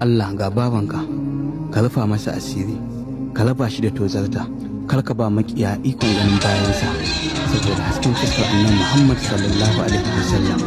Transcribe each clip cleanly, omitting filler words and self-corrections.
Allah ga babanka ka rufa masa asiri, ka raba shi da tozarta, kar ka ba makiya ikon ganin bayansa saboda hasken fuskar annabi Muhammad sallallahu alaihi wasallam.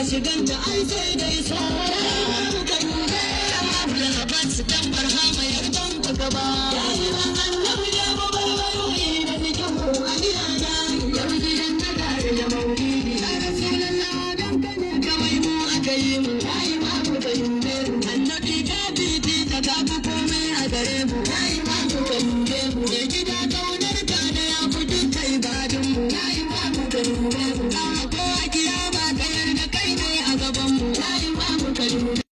Shiganta ai sai dai so, da ban su tambar